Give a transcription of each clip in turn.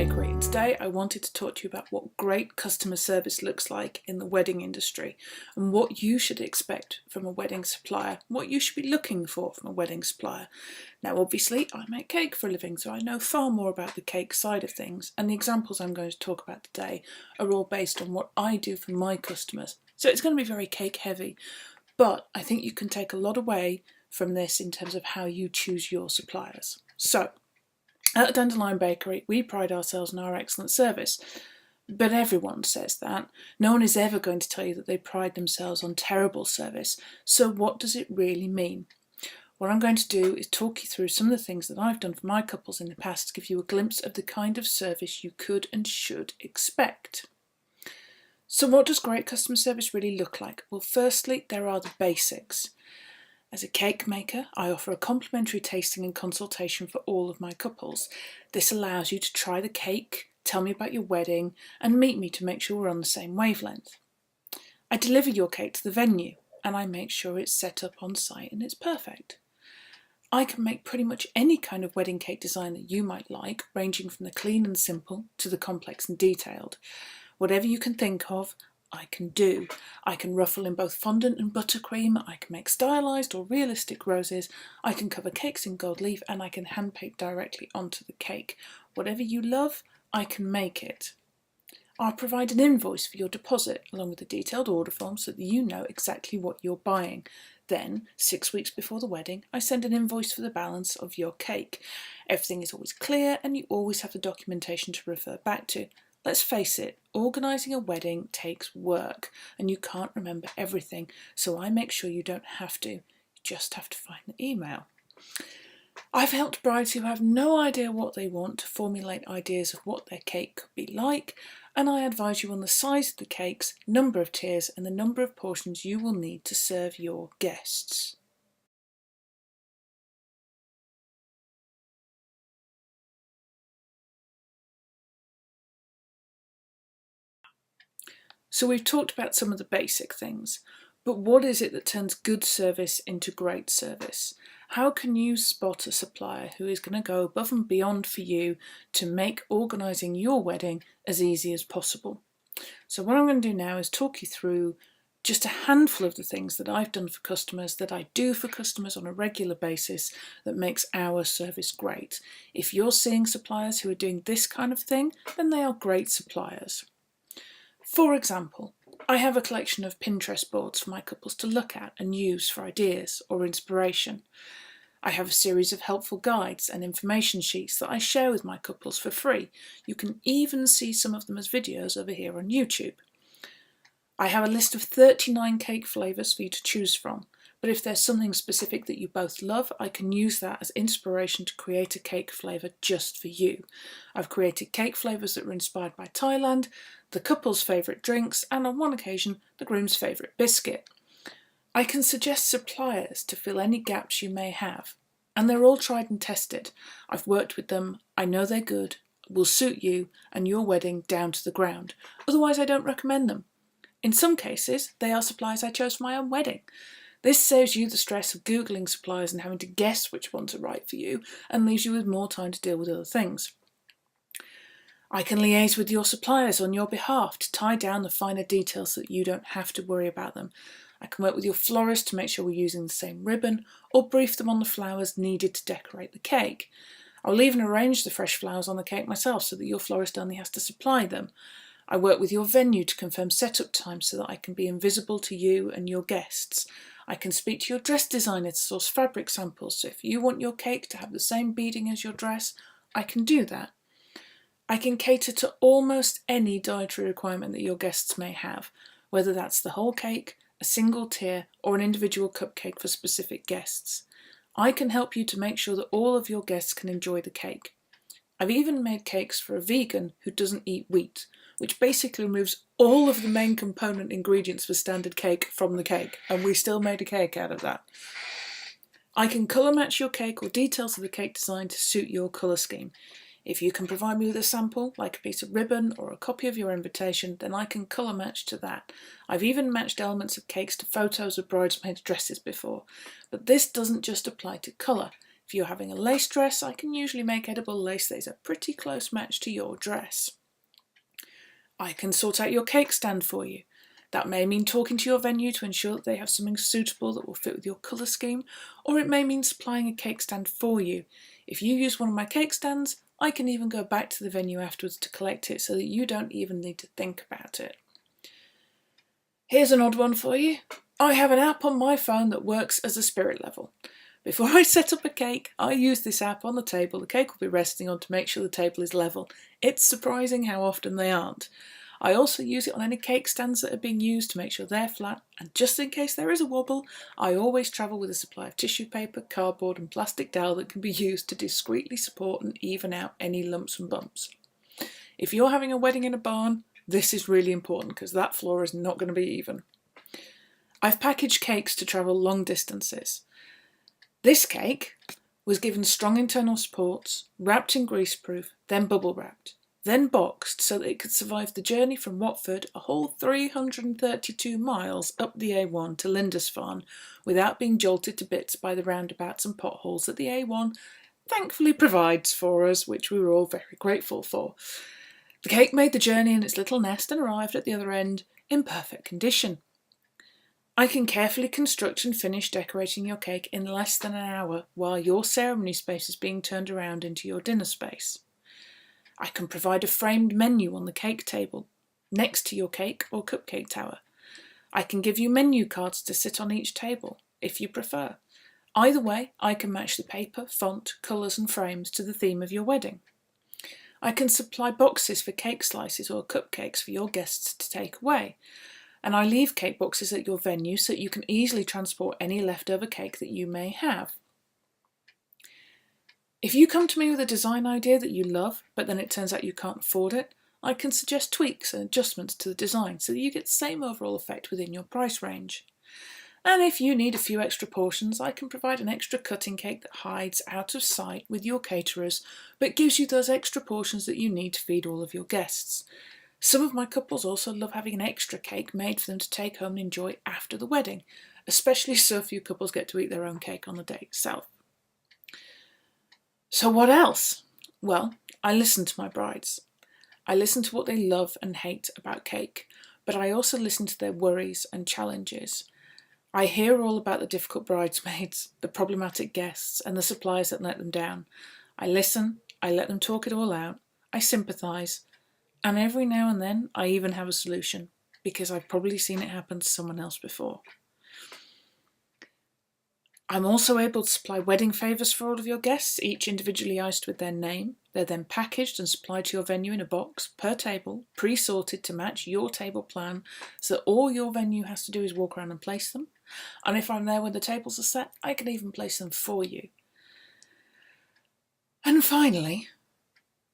Bakery, and today I wanted to talk to you about what great customer service looks like in the wedding industry and what you should expect from a wedding supplier, what you should be looking for from a wedding supplier. Now obviously I make cake for a living, so I know far more about the cake side of things, and the examples I'm going to talk about today are all based on what I do for my customers. So it's going to be very cake heavy, but I think you can take a lot away from this in terms of how you choose your suppliers. So at Dandelion Bakery, we pride ourselves on our excellent service, but everyone says that. No one is ever going to tell you that they pride themselves on terrible service. So what does it really mean? What I'm going to do is talk you through some of the things that I've done for my couples in the past to give you a glimpse of the kind of service you could and should expect. So what does great customer service really look like? Well, firstly, there are the basics. As a cake maker, I offer a complimentary tasting and consultation for all of my couples. This allows you to try the cake, tell me about your wedding, and meet me to make sure we're on the same wavelength. I deliver your cake to the venue, and I make sure it's set up on site and it's perfect. I can make pretty much any kind of wedding cake design that you might like, ranging from the clean and simple to the complex and detailed. Whatever you can think of, I can do. I can ruffle in both fondant and buttercream, I can make stylised or realistic roses, I can cover cakes in gold leaf, and I can hand paint directly onto the cake. Whatever you love, I can make it. I'll provide an invoice for your deposit along with a detailed order form so that you know exactly what you're buying. Then, 6 weeks before the wedding, I send an invoice for the balance of your cake. Everything is always clear and you always have the documentation to refer back to. Let's face it, organising a wedding takes work and you can't remember everything, so I make sure you don't have to. You just have to find the email. I've helped brides who have no idea what they want to formulate ideas of what their cake could be like, and I advise you on the size of the cakes, number of tiers, and the number of portions you will need to serve your guests. So we've talked about some of the basic things, but what is it that turns good service into great service? How can you spot a supplier who is going to go above and beyond for you to make organising your wedding as easy as possible? So what I'm going to do now is talk you through just a handful of the things that I've done for customers, that I do for customers on a regular basis, that makes our service great. If you're seeing suppliers who are doing this kind of thing, then they are great suppliers. For example, I have a collection of Pinterest boards for my couples to look at and use for ideas or inspiration. I have a series of helpful guides and information sheets that I share with my couples for free. You can even see some of them as videos over here on YouTube. I have a list of 39 cake flavours for you to choose from, but if there's something specific that you both love, I can use that as inspiration to create a cake flavour just for you. I've created cake flavours that were inspired by Thailand, the couple's favourite drinks, and on one occasion, the groom's favourite biscuit. I can suggest suppliers to fill any gaps you may have, and they're all tried and tested. I've worked with them, I know they're good, will suit you and your wedding down to the ground. Otherwise, I don't recommend them. In some cases, they are suppliers I chose for my own wedding. This saves you the stress of Googling suppliers and having to guess which ones are right for you, and leaves you with more time to deal with other things. I can liaise with your suppliers on your behalf to tie down the finer details so that you don't have to worry about them. I can work with your florist to make sure we're using the same ribbon, or brief them on the flowers needed to decorate the cake. I'll even arrange the fresh flowers on the cake myself so that your florist only has to supply them. I work with your venue to confirm setup times so that I can be invisible to you and your guests. I can speak to your dress designer to source fabric samples, so if you want your cake to have the same beading as your dress, I can do that. I can cater to almost any dietary requirement that your guests may have, whether that's the whole cake, a single tier, or an individual cupcake for specific guests. I can help you to make sure that all of your guests can enjoy the cake. I've even made cakes for a vegan who doesn't eat wheat, which basically removes all of the main component ingredients for standard cake from the cake, and we still made a cake out of that. I can colour match your cake or details of the cake design to suit your colour scheme. If you can provide me with a sample, like a piece of ribbon or a copy of your invitation, then I can colour match to that. I've even matched elements of cakes to photos of bridesmaids' dresses before. But this doesn't just apply to colour. If you're having a lace dress, I can usually make edible lace that is a pretty close match to your dress. I can sort out your cake stand for you. That may mean talking to your venue to ensure that they have something suitable that will fit with your colour scheme, or it may mean supplying a cake stand for you. If you use one of my cake stands, I can even go back to the venue afterwards to collect it so that you don't even need to think about it. Here's an odd one for you. I have an app on my phone that works as a spirit level. Before I set up a cake, I use this app on the table the cake will be resting on to make sure the table is level. It's surprising how often they aren't. I also use it on any cake stands that are being used to make sure they're flat, and just in case there is a wobble, I always travel with a supply of tissue paper, cardboard and plastic dowel that can be used to discreetly support and even out any lumps and bumps. If you're having a wedding in a barn, this is really important because that floor is not going to be even. I've packaged cakes to travel long distances. This cake was given strong internal supports, wrapped in greaseproof, then bubble wrapped, then boxed so that it could survive the journey from Watford, a whole 332 miles up the A1 to Lindisfarne without being jolted to bits by the roundabouts and potholes that the A1 thankfully provides for us, which we were all very grateful for. The cake made the journey in its little nest and arrived at the other end in perfect condition. I can carefully construct and finish decorating your cake in less than an hour while your ceremony space is being turned around into your dinner space. I can provide a framed menu on the cake table next to your cake or cupcake tower. I can give you menu cards to sit on each table, if you prefer. Either way, I can match the paper, font, colours and frames to the theme of your wedding. I can supply boxes for cake slices or cupcakes for your guests to take away. And I leave cake boxes at your venue so that you can easily transport any leftover cake that you may have. If you come to me with a design idea that you love, but then it turns out you can't afford it, I can suggest tweaks and adjustments to the design so that you get the same overall effect within your price range. And if you need a few extra portions, I can provide an extra cutting cake that hides out of sight with your caterers, but gives you those extra portions that you need to feed all of your guests. Some of my couples also love having an extra cake made for them to take home and enjoy after the wedding, especially so few couples get to eat their own cake on the day itself. So what else? Well, I listen to my brides. I listen to what they love and hate about cake, but I also listen to their worries and challenges. I hear all about the difficult bridesmaids, the problematic guests, and the suppliers that let them down. I listen, I let them talk it all out, I sympathise, and every now and then I even have a solution, because I've probably seen it happen to someone else before. I'm also able to supply wedding favours for all of your guests, each individually iced with their name. They're then packaged and supplied to your venue in a box, per table, pre-sorted to match your table plan, so that all your venue has to do is walk around and place them. And if I'm there when the tables are set, I can even place them for you. And finally,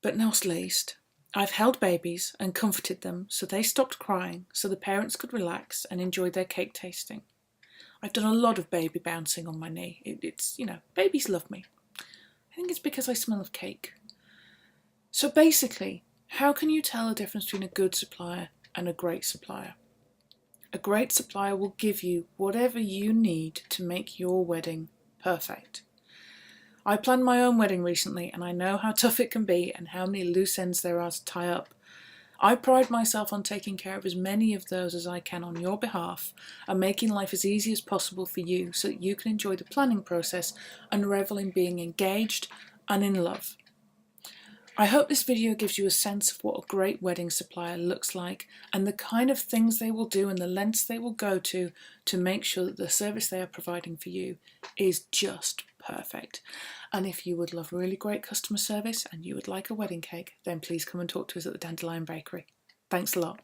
but not least, I've held babies and comforted them so they stopped crying so the parents could relax and enjoy their cake tasting. I've done a lot of baby bouncing on my knee. It's babies love me. I think it's because I smell of cake. So basically, how can you tell the difference between a good supplier and a great supplier? A great supplier will give you whatever you need to make your wedding perfect. I planned my own wedding recently and I know how tough it can be and how many loose ends there are to tie up. I pride myself on taking care of as many of those as I can on your behalf and making life as easy as possible for you so that you can enjoy the planning process and revel in being engaged and in love. I hope this video gives you a sense of what a great wedding supplier looks like and the kind of things they will do and the lengths they will go to make sure that the service they are providing for you is just perfect. And if you would love really great customer service and you would like a wedding cake, then please come and talk to us at the Dandelion Bakery. Thanks a lot.